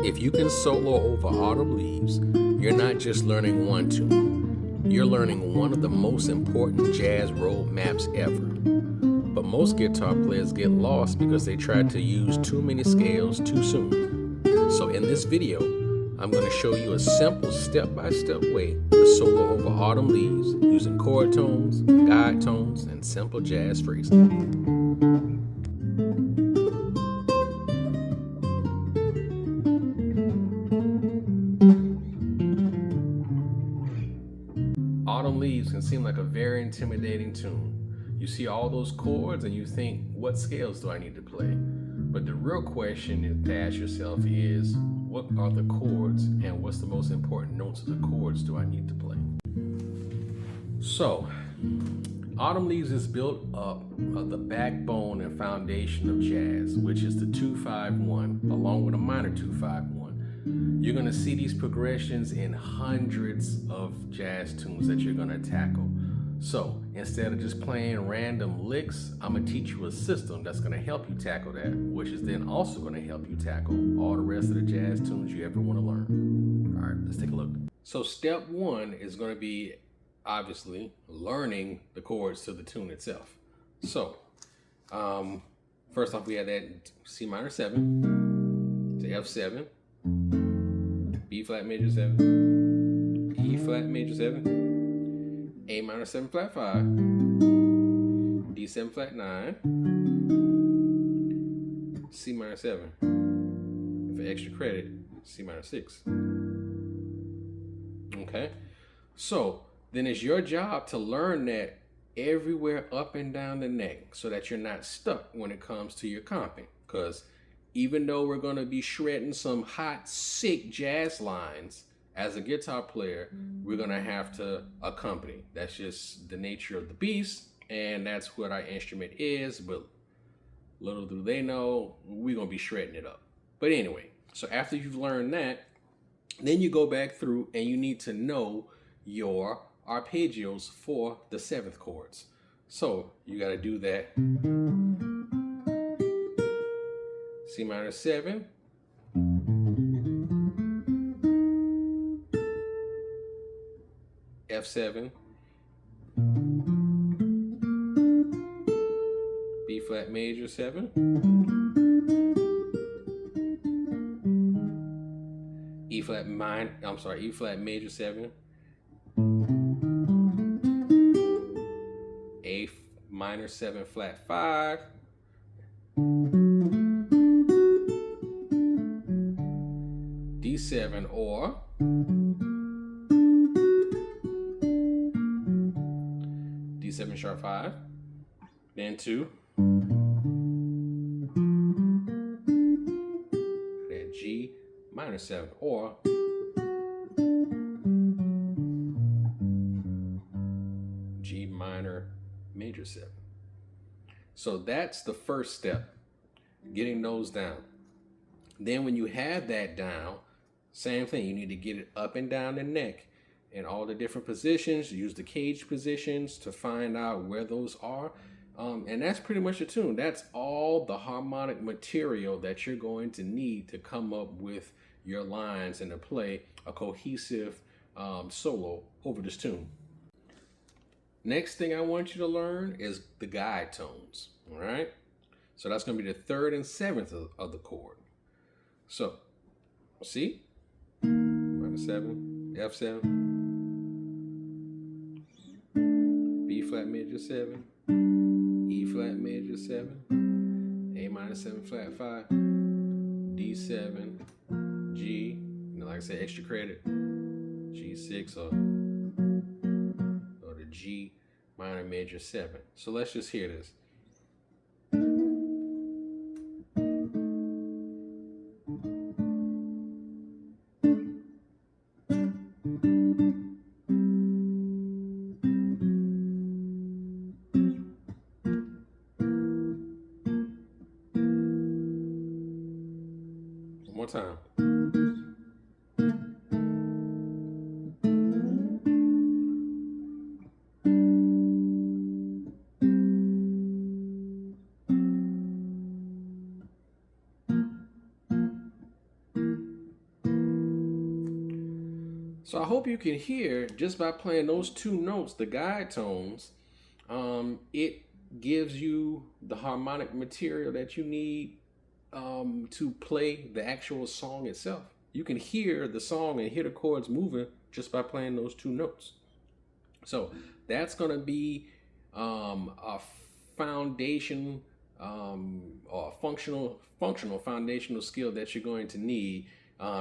If you can solo over Autumn Leaves, you're not just learning one tune, you're learning one of the most important jazz roadmaps ever. But most guitar players get lost because they try to use too many scales too soon. So in this video, I'm going to show you a simple step-by-step way to solo over Autumn Leaves using chord tones, guide tones, and simple jazz phrasing. Autumn Leaves can seem like a very intimidating tune. You see all those chords and you think, what scales do I need to play? But the real question to ask yourself is, what are the chords and what's the most important notes of the chords do I need to play? So, Autumn Leaves is built up of the backbone and foundation of jazz, which is the 2-5-1, along with a minor 2-5-1. You're going to see these progressions in hundreds of jazz tunes that you're going to tackle. So instead of just playing random licks, I'm going to teach you a system that's going to help you tackle that, which is then also going to help you tackle all the rest of the jazz tunes you ever want to learn. All right, let's take a look. So step one is going to be obviously learning the chords to the tune itself. So first off, we have that C minor 7 to F7, B flat major 7, E flat major 7, A minor 7 flat 5, D7 flat 9, C minor 7. For extra credit, C minor 6. Okay, so then it's your job to learn that everywhere up and down the neck so that you're not stuck when it comes to your comping. Because even though we're going to be shredding some hot, sick jazz lines, as a guitar player, we're going to have to accompany. That's just the nature of the beast, and that's what our instrument is. But little do they know, we're going to be shredding it up. But anyway, so after you've learned that, then you go back through and you need to know your arpeggios for the 7th chords. So you got to do that. C minor 7, F7, B flat major 7, E flat major 7, A minor 7 flat 5, D7 or D7 sharp 5, then 2, then G minor 7 or G minor major 7. So that's the first step, getting those down. Then when you have that down, same thing, you need to get it up and down the neck in all the different positions. Use the cage positions to find out where those are. And that's pretty much a tune. That's all the harmonic material that you're going to need to come up with your lines and to play a cohesive solo over this tune. Next thing I want you to learn is the guide tones, all right? So that's going to be the 3rd and 7th of the chord. So, C, minor 7, F7, B flat major 7, E flat major 7, A minor 7 flat 5, D7, G, and like I said, extra credit, G6 or the G minor major 7. So let's just hear this. One more time. So I hope you can hear just by playing those two notes, the guide tones, it gives you the harmonic material that you need to play the actual song itself. You can hear the song and hear the chords moving just by playing those two notes. So that's going to be a foundation or functional foundational skill that you're going to need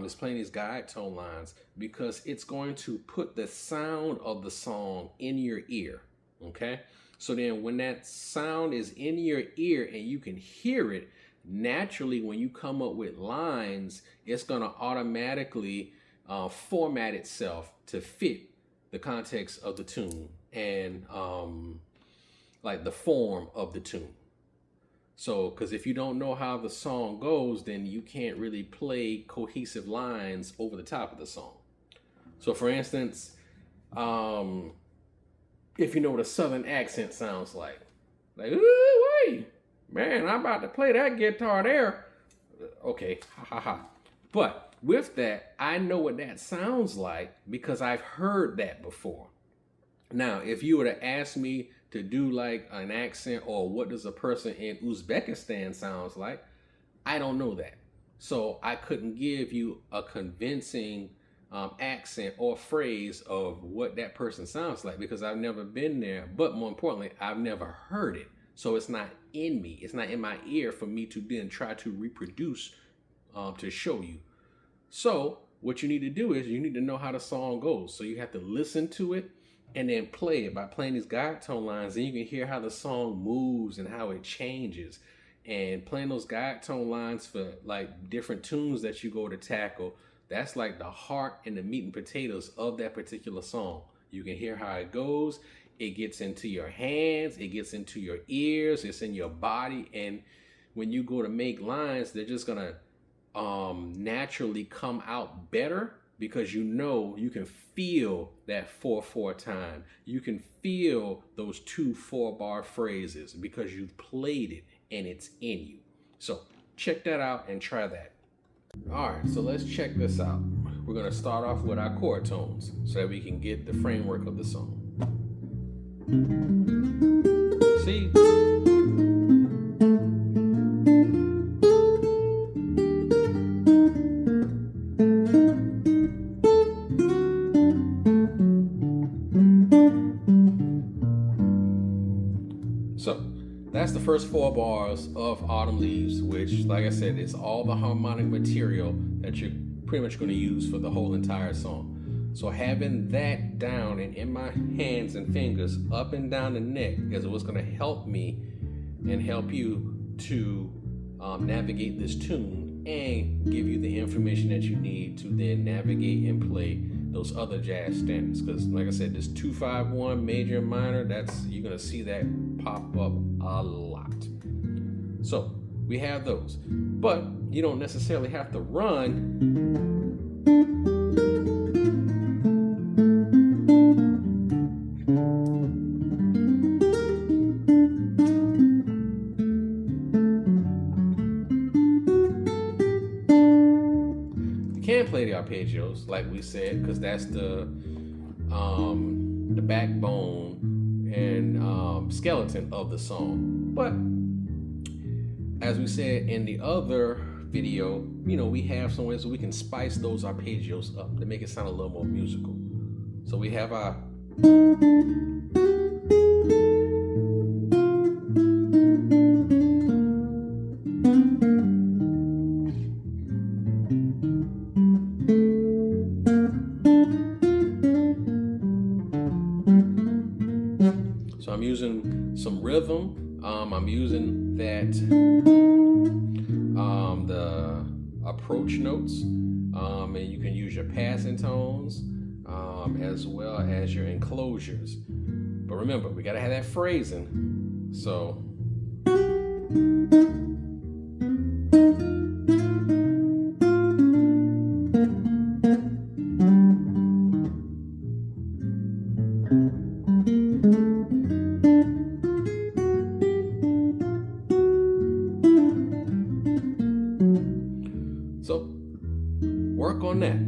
is playing these guide tone lines, because it's going to put the sound of the song in your ear. Okay, so then when that sound is in your ear and you can hear it naturally, when you come up with lines, it's going to automatically format itself to fit the context of the tune and like the form of the tune. So, because if you don't know how the song goes, then you can't really play cohesive lines over the top of the song. So, for instance, if you know what a Southern accent sounds like, ooh, wait, man, I'm about to play that guitar there. Okay, ha ha ha. But with that, I know what that sounds like because I've heard that before. Now, if you were to ask me to do like an accent, or what does a person in Uzbekistan sounds like, I don't know that. So I couldn't give you a convincing accent or phrase of what that person sounds like, because I've never been there. But more importantly, I've never heard it. So it's not in me. It's not in my ear for me to then try to reproduce to show you. So what you need to do is you need to know how the song goes. So you have to listen to it and then play it by playing these guide tone lines. And you can hear how the song moves and how it changes. And playing those guide tone lines for like different tunes that you go to tackle, that's like the heart and the meat and potatoes of that particular song. You can hear how it goes. It gets into your hands, it gets into your ears, it's in your body. And when you go to make lines, they're just gonna naturally come out better, because you know you can feel that 4/4 time. You can feel those 2 4-bar phrases because you've played it and it's in you. So check that out and try that. All right, so let's check this out. We're gonna start off with our chord tones so that we can get the framework of the song. See? So that's the first 4 bars of Autumn Leaves, which, like I said, is all the harmonic material that you're pretty much going to use for the whole entire song. So having that down and in my hands and fingers up and down the neck is what's going to help me and help you to navigate this tune and give you the information that you need to then navigate and play those other jazz standards. Because like I said, this 2-5-1 major and minor, that's, you're going to see that pop up a lot. So we have those, but you don't necessarily have to run play the arpeggios like we said, because that's the backbone and skeleton of the song. But as we said in the other video, you know, we have some ways we can spice those arpeggios up to make it sound a little more musical. So we have our I'm using some rhythm. I'm using that the approach notes, and you can use your passing tones as well as your enclosures. But remember, we gotta have that phrasing. So work on that.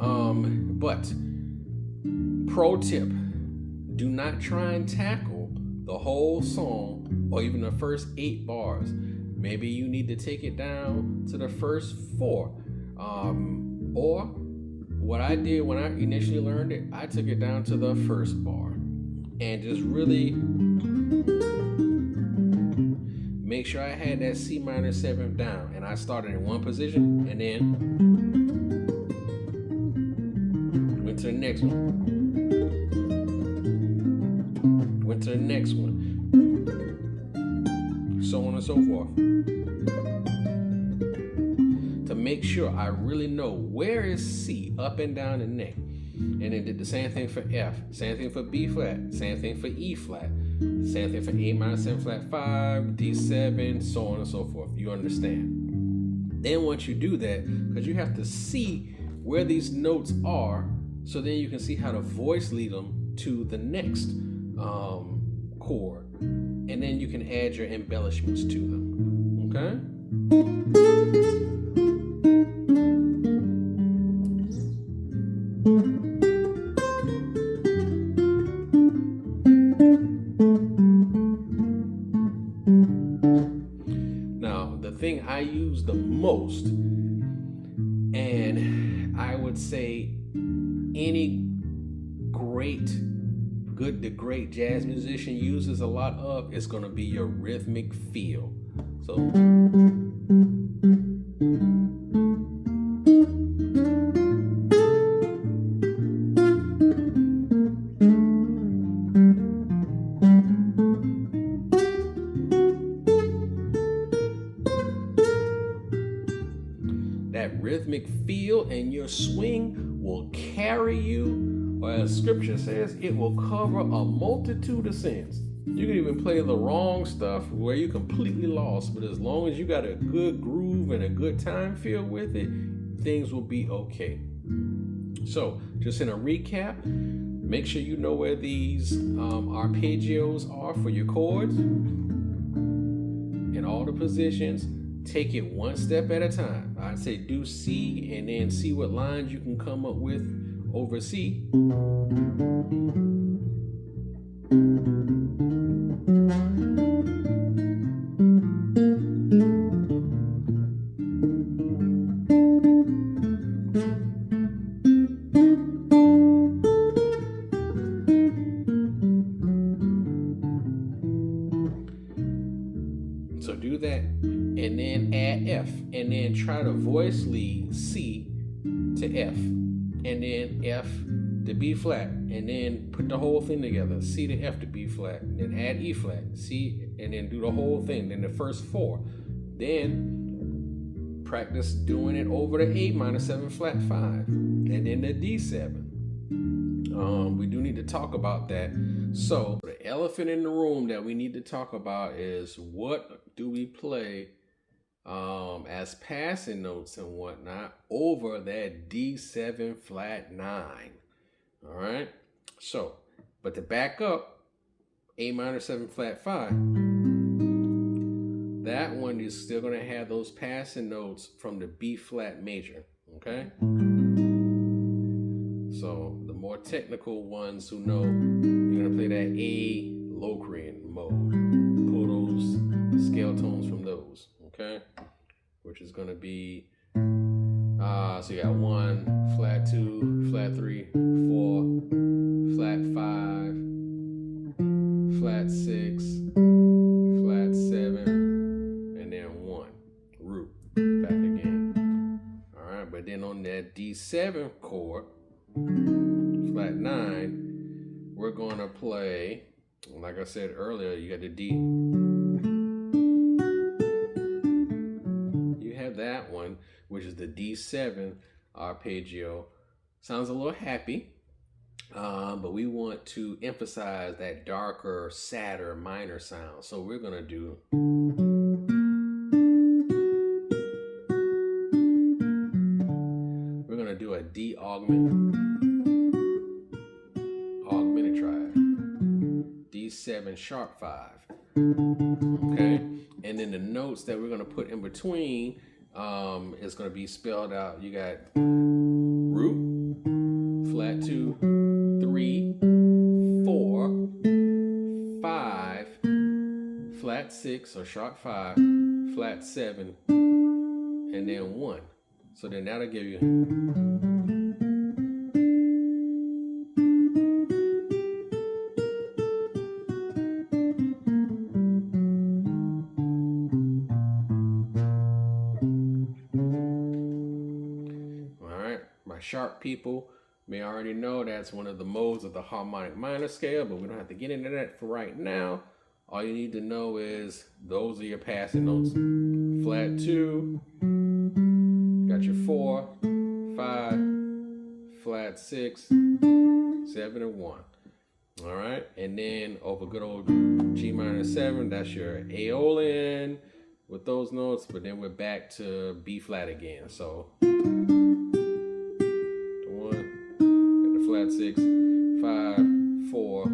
But pro tip, do not try and tackle the whole song or even the first 8 bars. Maybe you need to take it down to the first 4. Or what I did when I initially learned it, I took it down to the first bar and just really make sure I had that C minor 7th down. And I started in one position and then went to the next one. Went to the next one. So on and so forth. To make sure I really know where is C up and down the neck. And then did the same thing for F, same thing for B flat, same thing for E flat, same thing for A minor 7 flat 5, D7, so on and so forth. You understand? Then once you do that, because you have to see where these notes are, so then you can see how to voice lead them to the next chord. And then you can add your embellishments to them. Okay? Now, the thing I use the most, and I would say any good to great jazz musician uses a lot of, is going to be your rhythmic feel. So that rhythmic feel and your swing will carry you. Or as scripture says, it will cover a multitude of sins. You can even play the wrong stuff where you're completely lost, but as long as you got a good groove and a good time feel with it, things will be okay. So, just in a recap, make sure you know where these arpeggios are for your chords in all the positions. Take it one step at a time. I'd say do C and then see what lines you can come up with over C. So do that and then add F and then try to voice lead C to F. And then F to B flat, and then put the whole thing together. C to F to B flat, and then add E flat, C, and then do the whole thing. Then the first 4. Then practice doing it over the A minor 7 flat 5, and then the D7. We do need to talk about that. So the elephant in the room that we need to talk about is, what do we play as passing notes and whatnot over that D7 flat 9. All right. So, but to back up, A minor 7 flat 5, that one is still going to have those passing notes from the B flat major. Okay. So the more technical ones who know, you're going to play that A Locrian mode. Pull those scale tones from those. Okay, which is going to be, so you got 1, flat 2, flat 3, 4, flat 5, flat 6, flat 7, and then 1, root, back again. All right, but then on that D7 chord, flat 9, we're going to play, like I said earlier, you got the D. That one, which is the D7 arpeggio. Sounds a little happy, but we want to emphasize that darker, sadder minor sound. So we're gonna do a D augmented triad, D7 sharp 5. Okay, and then the notes that we're gonna put in between is going to be spelled out. You got root, flat 2, 3, 4, 5, flat 6 or sharp 5, flat 7, and then 1. So then that'll give you. Sharp people may already know that's one of the modes of the harmonic minor scale, but we don't have to get into that for right now. All you need to know is those are your passing notes. Flat 2, got your 4, 5, flat 6, 7, and 1. All right, and then over good old G minor 7, that's your Aeolian with those notes, but then we're back to B flat again. So flat 6, 5, 4,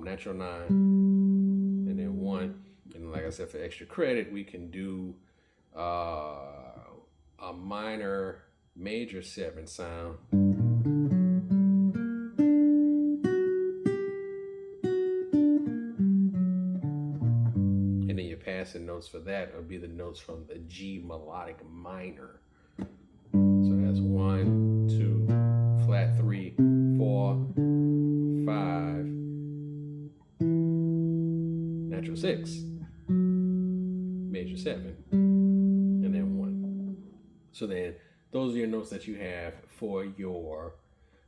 natural 9, and then 1. And like I said, for extra credit, we can do a minor major 7 sound. And then your passing notes for that would be the notes from the G melodic minor. So that's 1, 2, flat 3, 4, 5, natural 6, major 7, and then 1. So then those are your notes that you have for your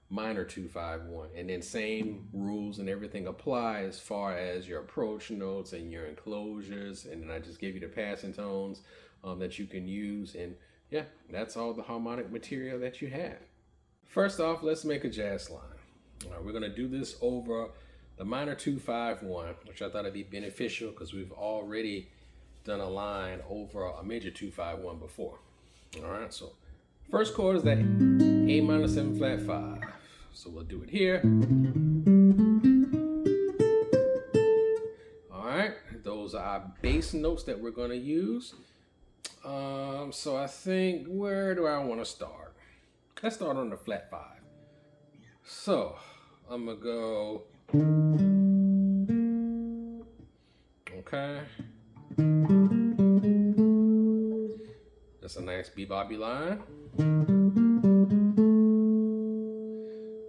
minor 2, 5, 1. And then same rules and everything apply as far as your approach notes and your enclosures. And then I just gave you the passing tones that you can use. And yeah, that's all the harmonic material that you have. First off, let's make a jazz line. All right, we're gonna do this over the minor 2, 5, 1, which I thought it'd be beneficial because we've already done a line over a major 2, 5, 1 before. All right, so first chord is that A minor 7 flat 5. So we'll do it here. All right, those are our bass notes that we're gonna use. So I think, where do I want to start? Let's start on the flat 5. So I'm gonna go, okay. That's a nice bebop line.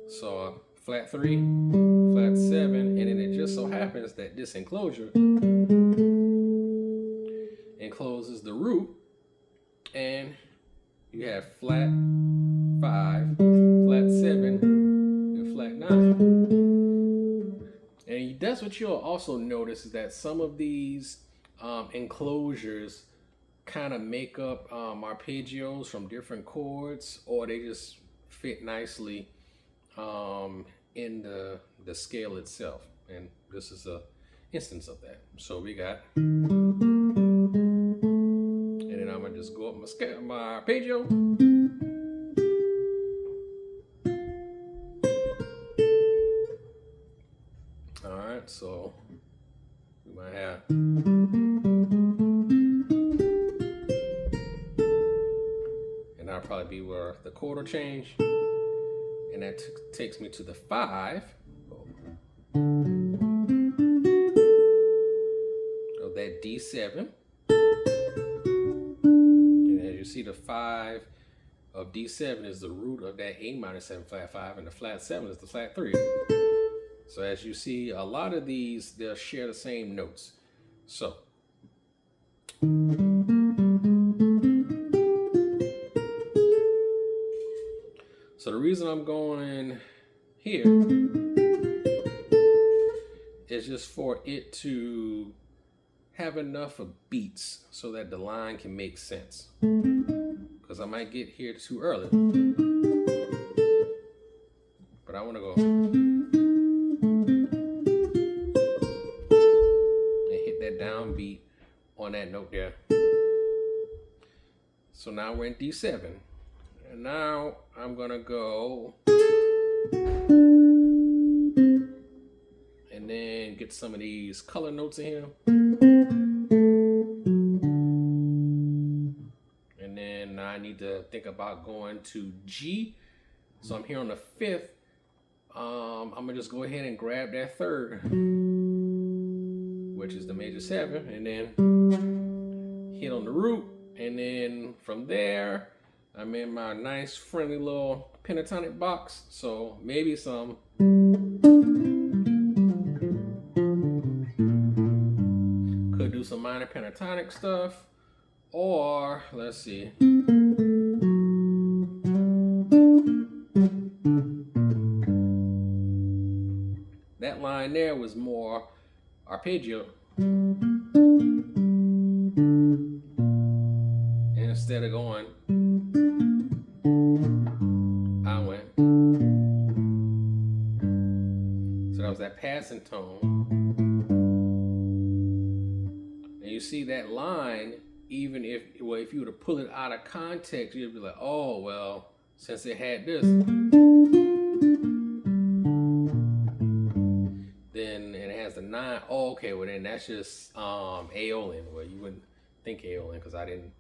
So flat 3, flat 7, and then it just so happens that this enclosure encloses the root, and you have flat 5, flat 7, and flat 9. And that's what you'll also notice, is that some of these enclosures kind of make up arpeggios from different chords, or they just fit nicely in the scale itself. And this is a instance of that. So we got, and then I'm gonna just go up my scale, my arpeggio. All right, so we might have, and that'll probably be where the chord will change, and that takes me to the 5 of that D7. You see the 5 of D7 is the root of that A minor 7 flat 5, and the flat 7 is the flat 3. So as you see, a lot of these, they'll share the same notes. So the reason I'm going here is just for it to have enough of beats so that the line can make sense. Because I might get here too early. But I want to go and hit that downbeat on that note there. So now we're in D7. And now I'm going to go and then get some of these color notes in here. And and I need to think about going to G. So I'm here on the 5th. I'm gonna just go ahead and grab that 3rd, which is the major 7, and then hit on the root, and then from there I'm in my nice friendly little pentatonic box. So maybe some could do some minor pentatonic stuff, or let's see. That line there was more arpeggio. And instead of going, I went. So that was that passing tone. And you see that line, even if you were to pull it out of context, you'd be like, oh, well, since it had this, then it has the 9. Oh, okay, well then that's just Aeolian. Well, you wouldn't think Aeolian because I didn't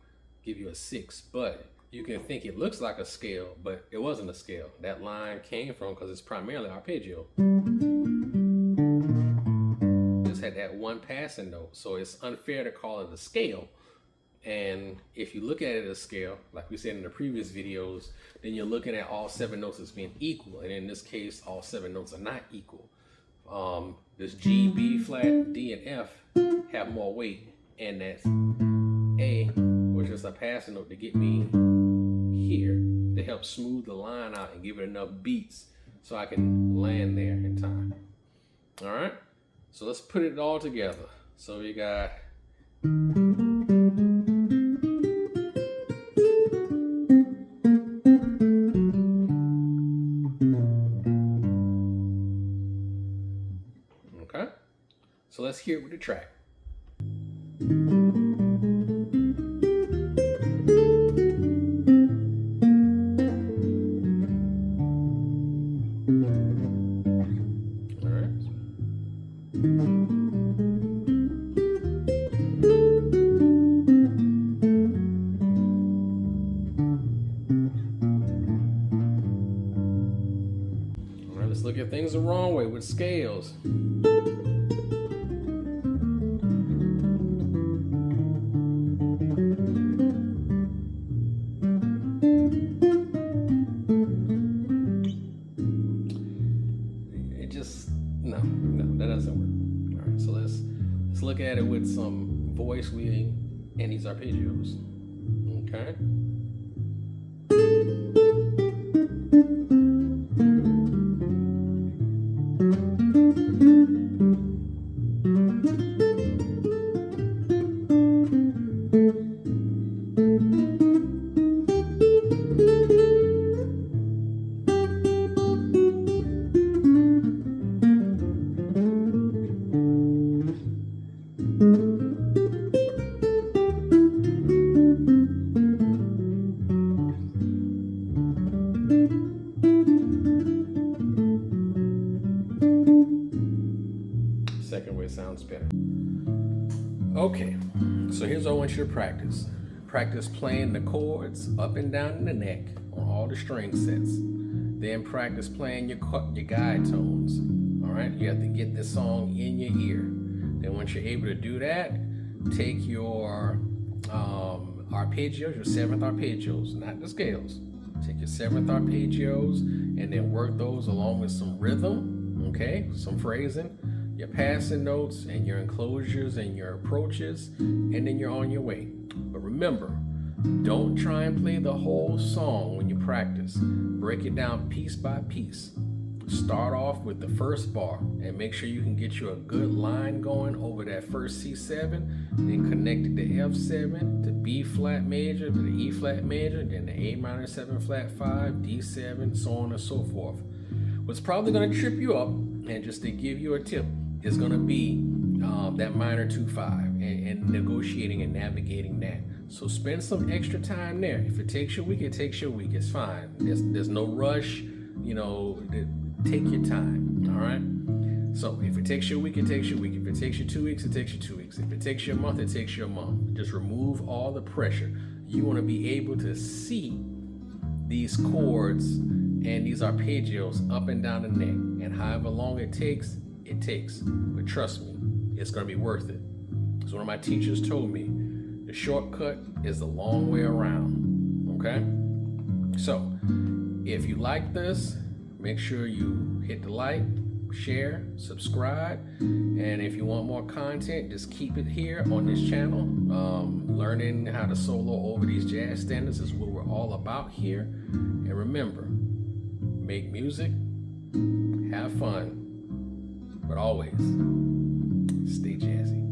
give you a 6, but you can think it looks like a scale, but it wasn't a scale. That line came from, because it's primarily arpeggio. Just had that one passing note, so it's unfair to call it a scale. And if you look at it as a scale, like we said in the previous videos, then you're looking at all 7 notes as being equal. And in this case, all 7 notes are not equal. This G, B flat, D, and F have more weight, and that's A was just a passing note to get me here to help smooth the line out and give it enough beats so I can land there in time. All right, so let's put it all together. So we got okay. So let's hear it with the track. Let's look at things the wrong way with scales. It just, no, that doesn't work. All right, so let's look at it with some voice leading and these arpeggios. Okay. Second way sounds better. Okay, so here's what I want you to practice. Practice playing the chords up and down in the neck on all the string sets. Then practice playing your guide tones. All right, you have to get this song in your ear. Then once you're able to do that, take your arpeggios, your 7th arpeggios, not the scales. Take your 7th arpeggios and then work those along with some rhythm, okay, some phrasing, your passing notes and your enclosures and your approaches, and then you're on your way. But remember, don't try and play the whole song when you practice. Break it down piece by piece. Start off with the first bar and make sure you can get you a good line going over that first C7, then connect it to F7, to B flat major, to the E flat major, then the A minor 7 flat 5, D7, so on and so forth. What's probably going to trip you up, and just to give you a tip, is going to be that minor 2-5 and negotiating and navigating that. So spend some extra time there. If it takes you a week, it takes you a week. It's fine. There's no rush. You know, take your time. All right. So if it takes you a week, it takes you a week. If it takes you 2 weeks, it takes you 2 weeks. If it takes you a month, it takes you a month. Just remove all the pressure. you want to be able to see these chords and these arpeggios up and down the neck. And however long it takes, it takes. But trust me, it's going to be worth it. As one of my teachers told me, the shortcut is the long way around. Okay? So, if you like this, make sure you hit the like, share, subscribe, and if you want more content, just keep it here on this channel. Learning how to solo over these jazz standards is what we're all about here. And remember, make music, have fun, but always stay jazzy.